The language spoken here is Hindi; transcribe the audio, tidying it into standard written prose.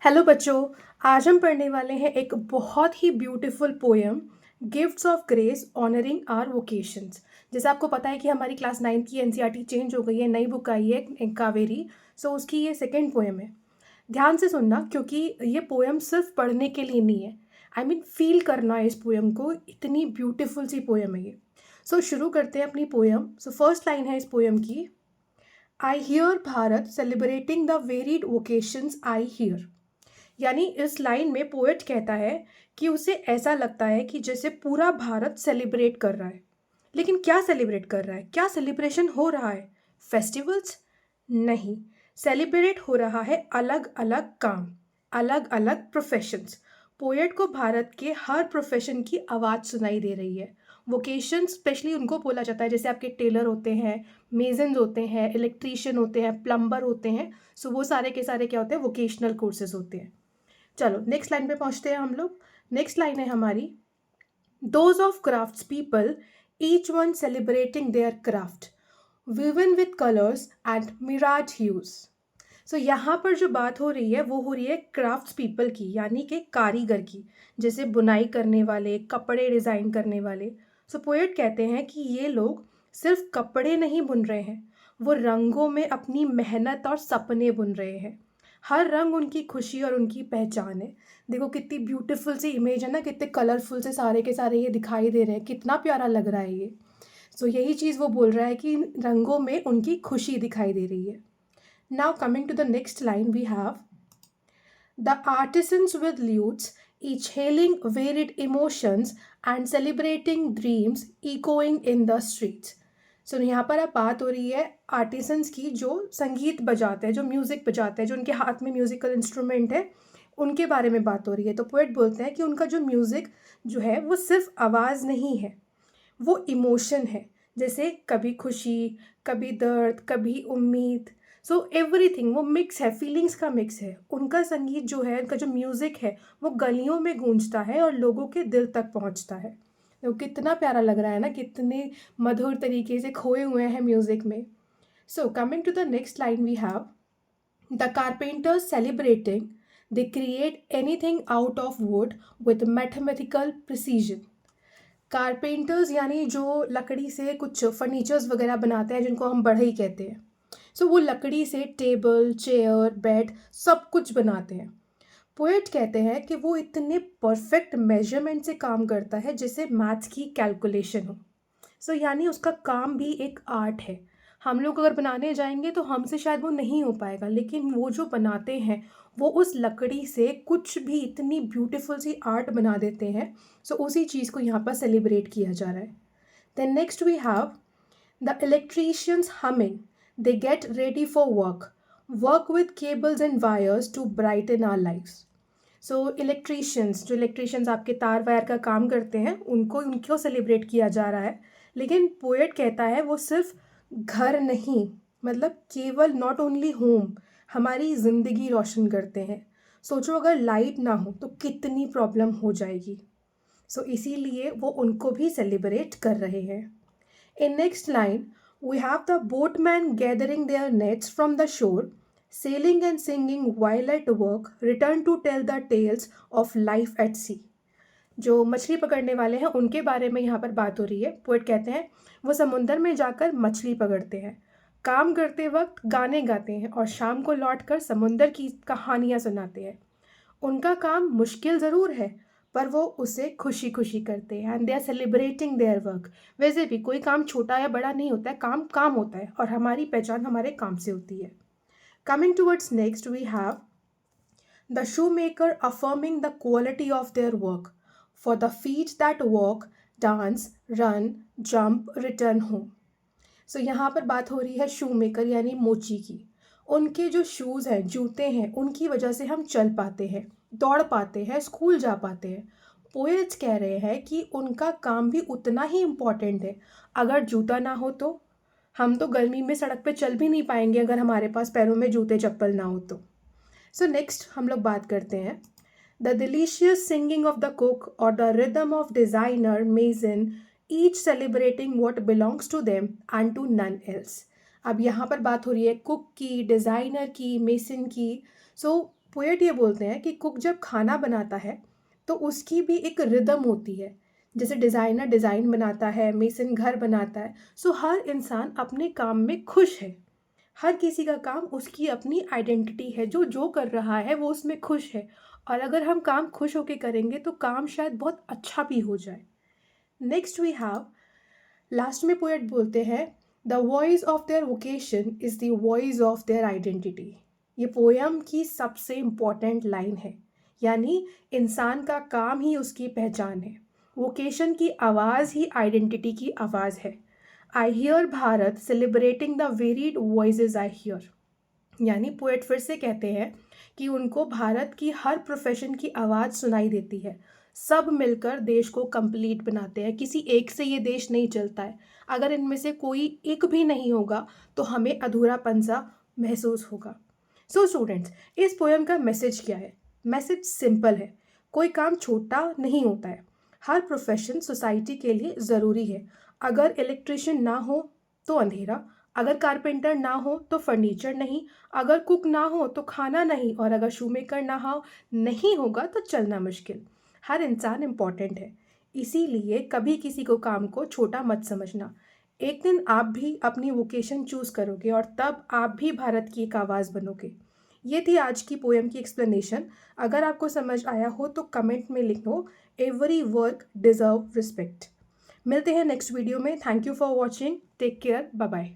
हेलो बच्चों। आज हम पढ़ने वाले हैं एक बहुत ही beautiful poem, gifts of grace honouring our vocations. जैसे आपको पता है कि हमारी क्लास 9 की एनसीईआरटी चेंज हो गई है, नई बुक आई है कावेरी। सो उसकी ये सेकंड पोएम है। ध्यान से सुनना, क्योंकि ये पोएम सिर्फ पढ़ने के लिए नहीं है। आई मीन फील करना है इस पोएम को, इतनी ब्यूटीफुल सी पोएम है ये। सो शुरू करते हैं अपनी पोएम। सो फर्स्ट लाइन है इस पोएम की, I hear Bharat celebrating the varied vocations I hear. यानी इस लाइन में पोएट कहता है कि उसे ऐसा लगता है कि जैसे पूरा भारत सेलिब्रेट कर रहा है। लेकिन क्या सेलिब्रेट कर रहा है, क्या सेलिब्रेशन हो रहा है? फेस्टिवल्स? नहीं। सेलिब्रेट हो रहा है अलग अलग काम, अलग अलग प्रोफेशंस। पोएट को भारत के हर प्रोफेशन की आवाज़ सुनाई दे रही है। वोकेशन स्पेशली उनको बोला जाता है, जैसे आपके टेलर होते हैं, मेजन्स होते हैं, इलेक्ट्रीशियन होते हैं, प्लम्बर होते हैं। सो वो सारे के सारे क्या होते हैं? वोकेशनल कोर्सेज होते हैं। चलो नेक्स्ट लाइन पे पहुंचते हैं हम लोग। नेक्स्ट लाइन है हमारी, those of crafts people, each one celebrating their craft, woven with colours and mirage hues. So यहाँ पर जो बात हो रही है वो हो रही है क्राफ्ट्स पीपल की, यानी कि कारीगर की, जैसे बुनाई करने वाले, कपड़े डिज़ाइन करने वाले। सो पोएट कहते हैं कि ये लोग सिर्फ कपड़े नहीं बुन रहे हैं, वो रंगों में अपनी मेहनत और सपने बुन रहे हैं। हर रंग उनकी खुशी और उनकी पहचान है। देखो कितनी ब्यूटीफुल सी इमेज है ना, कितने कलरफुल से सारे के सारे ये दिखाई दे रहे हैं, कितना प्यारा लग रहा है ये। सो यही चीज़ वो बोल रहा है कि इन रंगों में उनकी खुशी दिखाई दे रही है। Now coming to the next line, we have the artisans with lutes, each hailing varied emotions and celebrating dreams echoing in the streets. सो यहाँ पर अब बात हो रही है आर्टिसंस की, जो संगीत बजाते हैं, जो म्यूज़िक बजाते हैं, जो उनके हाथ में म्यूज़िकल इंस्ट्रूमेंट है, उनके बारे में बात हो रही है। तो पोएट बोलते हैं कि उनका जो म्यूज़िक जो है वो सिर्फ आवाज़ नहीं है, वो इमोशन है। जैसे कभी खुशी, कभी दर्द, कभी उम्मीद। सो एवरीथिंग वो मिक्स है, फीलिंग्स का मिक्स है। उनका संगीत जो है, उनका जो म्यूज़िक है, वो गलियों में गूंजता है और लोगों के दिल तक पहुंचता है। तो कितना प्यारा लग रहा है ना, कितने मधुर तरीके से खोए हुए हैं म्यूज़िक में। So coming to the next line, we have the carpenters celebrating, they create anything out of wood with mathematical precision. Carpenters यानी जो लकड़ी से कुछ फर्नीचर्स वगैरह बनाते हैं, जिनको हम बढ़ई कहते हैं। सो वो लकड़ी से टेबल, चेयर, बेड सब कुछ बनाते हैं। पोएट कहते हैं कि वो इतने परफेक्ट मेजरमेंट से काम करता है जैसे मैथ्स की कैलकुलेशन हो। सो यानी उसका काम भी एक आर्ट है। हम लोग अगर बनाने जाएंगे तो हमसे शायद वो नहीं हो पाएगा, लेकिन वो जो बनाते हैं वो उस लकड़ी से कुछ भी इतनी ब्यूटीफुल सी आर्ट बना देते हैं। सो उसी चीज़ को यहाँ पर सेलिब्रेट किया जा रहा है। Then next we have the electricians humming, they get ready for work, work with cables and wires to brighten our lifes. So electricians, जो इलेक्ट्रीशियंस आपके तार वायर का काम करते हैं, उनको सेलिब्रेट किया जा रहा है। लेकिन पोएट कहता है वो सिर्फ घर नहीं, मतलब केवल नॉट ओनली होम, हमारी ज़िंदगी रोशन करते हैं। सोचो अगर लाइट ना हो तो कितनी प्रॉब्लम हो जाएगी। सो इसीलिए वो उनको भी सेलिब्रेट कर रहे हैं। In next line, we have the boatmen gathering their nets from the shore, sailing and singing while at work, return to tell the tales of life at sea. जो मछली पकड़ने वाले हैं उनके बारे में यहाँ पर बात हो रही है। पोएट कहते हैं वो समुंदर में जाकर मछली पकड़ते हैं, काम करते वक्त गाने गाते हैं और शाम को लौटकर समुंदर की कहानियाँ सुनाते हैं। उनका काम मुश्किल ज़रूर है, पर वो उसे खुशी खुशी करते हैं, and they are celebrating their work. वैसे भी कोई काम छोटा या बड़ा नहीं होता है, काम काम होता है और हमारी पहचान हमारे काम से होती है। Coming towards next, we have the shoe maker affirming the quality of their work, for the feet that walk, dance, run, jump, return home. So यहाँ पर बात हो रही है शू मेकर यानी मोची की। उनके जो शूज़ हैं, जूते हैं, उनकी वजह से हम चल पाते हैं, दौड़ पाते हैं, स्कूल जा पाते हैं। पोएट्स कह रहे हैं कि उनका काम भी उतना ही इम्पॉर्टेंट है। अगर जूता ना हो तो हम तो गर्मी में सड़क पे चल भी नहीं पाएंगे, अगर हमारे पास पैरों में जूते चप्पल ना हो तो। सो नेक्स्ट हम लोग बात करते हैं the delicious singing of the cook और the rhythm of designer mason, each celebrating what belongs to them and to none else. अब यहाँ पर बात हो रही है कुक की, डिज़ाइनर की, मेसन की। सो पोएट ये बोलते हैं कि कुक जब खाना बनाता है तो उसकी भी एक रिदम होती है। जैसे डिज़ाइनर डिज़ाइन बनाता है, मेसन घर बनाता है। सो हर इंसान अपने काम में खुश है। हर किसी का काम उसकी अपनी आइडेंटिटी है, जो जो कर रहा है वो उसमें खुश है। और अगर हम काम खुश होके करेंगे तो काम शायद बहुत अच्छा भी हो जाए। नेक्स्ट वी हैव, लास्ट में पोएट बोलते हैं, the voice of their vocation is the voice of their identity. ये पोयम की सबसे इम्पॉर्टेंट लाइन है। यानी इंसान का काम ही उसकी पहचान है। वोकेशन की आवाज़ ही आइडेंटिटी की आवाज़ है। I hear Bharat celebrating the varied voices I hear. यानी पोएट फिर से कहते हैं कि उनको भारत की हर प्रोफेशन की आवाज़ सुनाई देती है। सब मिलकर देश को कंप्लीट बनाते हैं। किसी एक से ये देश नहीं चलता है। अगर इनमें से कोई एक भी नहीं होगा तो हमें अधूरापन सा महसूस होगा। सो स्टूडेंट्स, इस पोएम का मैसेज क्या है? मैसेज सिंपल है। कोई काम छोटा नहीं होता है। हर प्रोफेशन सोसाइटी के लिए ज़रूरी है। अगर इलेक्ट्रिशियन ना हो तो अंधेरा, अगर कारपेंटर ना हो तो फर्नीचर नहीं, अगर कुक ना हो तो खाना नहीं, और अगर शूमेकर ना हो नहीं होगा तो चलना मुश्किल। हर इंसान इम्पॉर्टेंट है। इसीलिए कभी किसी को काम को छोटा मत समझना। एक दिन आप भी अपनी वोकेशन चूज़ करोगे और तब आप भी भारत की एक आवाज़ बनोगे। ये थी आज की पोएम की एक्सप्लेनेशन। अगर आपको समझ आया हो तो कमेंट में लिखो, एवरी वर्क डिज़र्व रिस्पेक्ट। मिलते हैं नेक्स्ट वीडियो में। Thank you for watching. Take care. Bye bye.